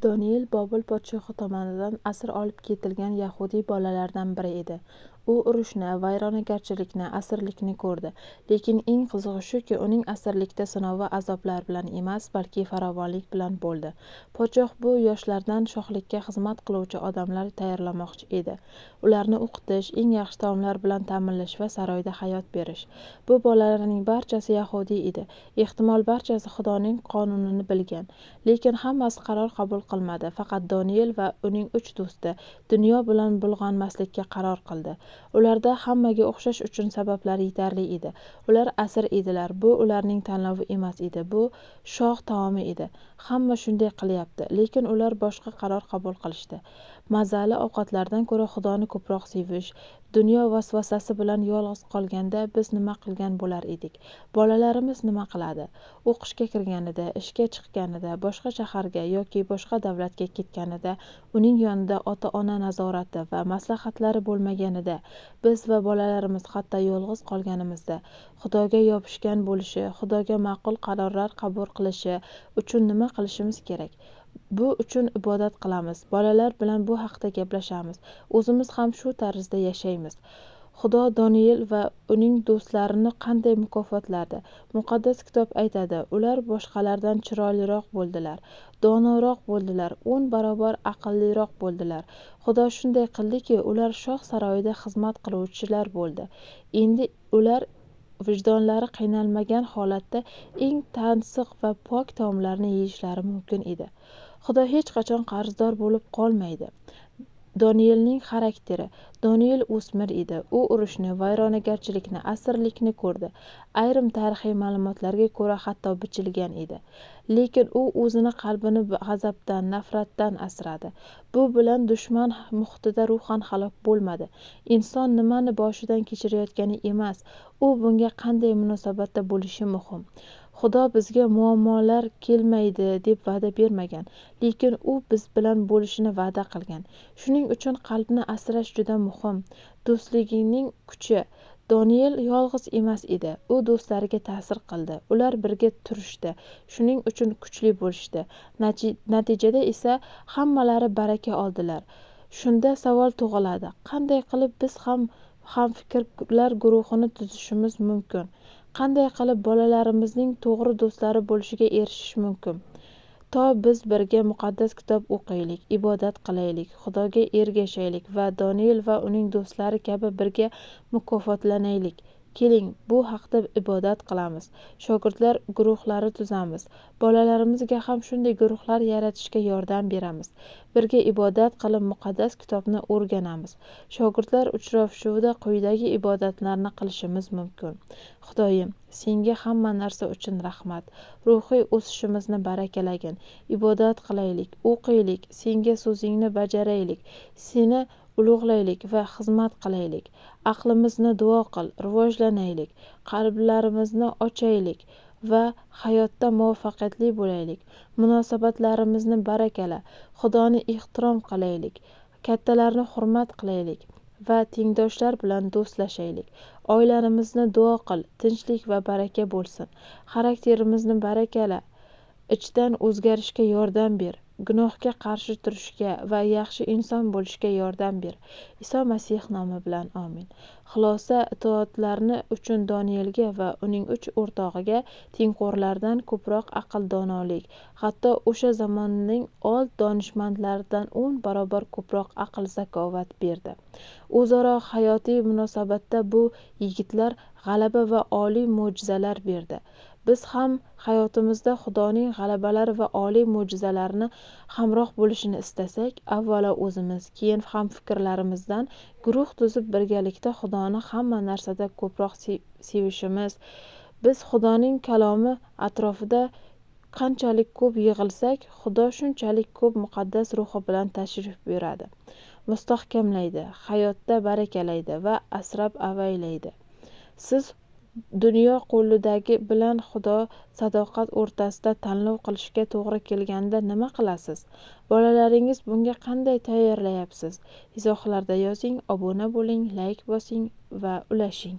Doniel Bobil podshohi tomonidan asir olib ketilgan yahudiy bolalardan biri edi. U urushni, vayronagarchilikni, asirlikni ko'rdi. Lekin eng qizig'i shuki, uning asirlikda sinov va azoblar bilan emas, balki farovonlik bilan bo'ldi. Podshoh bu yoshlardan shohlikka xizmat qiluvchi odamlar tayyorlamoqchi edi. Ularni o'qitish, eng yaxshi taomlar bilan ta'minlash va saroyda hayot berish. Bu bolalarning barchasi yahudiy edi. Ehtimol barchasi Xudoning qonunini bilgan. Lekin hammasi qaror qabul qilmadi. Faqat Doniel va uning 3 do'sti dunyo bilan bulg'anmaslikka qaror qildi. Ularda hammaga o'xshash uchun sabablar yetarli edi. Ular asir edilar. Bu ularning tanlovi emas edi. Bu shoh taomi edi. Hamma shunday qilyapti, lekin ular boshqa qaror qabul qilishdi. Mazali ovqatlardan ko'ra Xudoni ko'proq sevish. Dunyo vasvasasi bilan yolg'iz qolganda biz nima qilgan bo'lar edik? Bolalarimiz nima qiladi? O'qishga kirganida, ishga chiqqanida, boshqa shaharga yoki boshqa davlatga ketganida, uning yonida ota-ona nazorati va maslahatlari bo'lmaganida, biz va bolalarimiz hatto yolg'iz qolganimizda Xudoga yopishgan bo'lishi, Xudoga ma'qul qarorlar qabul qilishi uchun nima qilishimiz kerak? Bu uchun ibodat qilamiz. Bolalar bilan bu haqda gaplashamiz. O'zimiz ham shu tarzda yashaymiz. Xudo Doniel va uning do'stlarini qanday mukofotladi? Muqaddas kitob aytadi, ular boshqalardan chiroyliroq bo'ldilar, donoroq bo'ldilar, 10 barobar aqlliroq bo'ldilar. Xudo shunday qildiki, ular shoh saroyida xizmat qiluvchilar bo'ldi. Endi ular vijdonlari qiynalmagan holatda eng tansiq va pok taomlarni yeyishlari mumkin edi. Xudo hech qachon qarzdor bo'lib qolmaydi. Donielning xarakteri. Doniel o'smir edi. U urushni, vayronagarchilikni, asirlikni ko'rdi. Ayrim tarixiy ma'lumotlarga ko'ra hatto bichilgan edi. Lekin u o'zini qalbini g'azabdan, nafratdan asradi. Bu bilan dushman muhitida ruhan halok bo'lmadi. Inson nimani boshidan kechirayotgani emas, u bunga qanday munosabatda bo'lishi muhim. Xudo bizga muammolar kelmaydi deb va'da bermagan, lekin u biz bilan bo'lishini va'da qilgan. Shuning uchun qalbni asrash juda muhim. Do'stlikning kuchi. Doniel yolg'iz emas edi. U do'stlariga ta'sir qildi. Ular birga turishdi. Shuning uchun kuchli bo'lishdi. Natijada esa hammalari baraka oldilar. Shunda savol tug'iladi. Qanday qilib biz hamfikrlar guruhini tuzishimiz mumkin? Qanday qilib bolalarimizning to'g'ri do'stlari bo'lishiga erishish mumkin? To biz birga muqaddas kitob o'qiylik, ibodat qilaylik, Xudoga ergashaylik va Doniel va uning do'stlari kabi birga mukofotlanaylik. Keling, bu haqda ibodat qilamiz. Shogirdlar guruhlari tuzamiz. Bolalarimizga ham shunday guruhlar yaratishga yordam beramiz. Birga ibodat qilib muqaddas kitobni o'rganamiz. Shogirdlar uchrashuvida quyidagi ibodatlarni qilishimiz mumkin. Xudoyim, senga hamma narsa uchun rahmat. Ruhiy o'sishimizni barakalagin. Ibodat qilaylik, o'qiylik, senga so'zingni bajaraylik, seni ulug'laylik va xizmat qilaylik. Aqlimizni duo qil, rivojlanaylik, qalblarimizni ochaylik va hayotda muvaffaqiyatli bo'laylik. Munosabatlarimizni barakala, Xudoni ehtirom qilaylik, kattalarni hurmat qilaylik va tengdoshlar bilan do'stlashaylik. Oilalarimizni duo qil, tinchlik va baraka bo'lsin. Xarakterimizni barakala, ichdan o'zgarishga yordam ber. Gunohga qarshi turishga va yaxshi inson bo'lishga yordam ber. Iso Masih nomi bilan amin. Xulosa itoatlarni uchun Donielga va uning 3 o'rtog'iga tengqurlardan ko'proq aql donolik, hatto o'sha zamonning old donishmandlaridan 10 barobar ko'proq aql zakovat berdi. O'zaro hayotiy munosabatda bu yigitlar g'alaba va oliy mo'jizalar berdi. Biz ham hayotimizda Xudoning g'alabalari va oliy mo'jizalarini hamroh bo'lishini istasak, avvalo o'zimiz, keyin ham fikrlarimizdan guruh tuzib birgalikda Xudoni hamma narsada ko'proq sevishimiz. Biz Xudoning kalomi atrofida qanchalik ko'p yig'ilsak, Xudo shunchalik ko'p muqaddas ruhi bilan tashrif buyuradi, mustahkamlaydi, hayotda barakalaydi va asrab-avaylaydi. Siz dunyo qo'lidagi bilan Xudo sadoqat o'rtasida tanlov qilishga to'g'ri kelganda nima qilasiz? Bolalaringiz bunga qanday tayyorlayapsiz? Izohlarda yozing, obuna bo'ling, layk bosing va ulashing.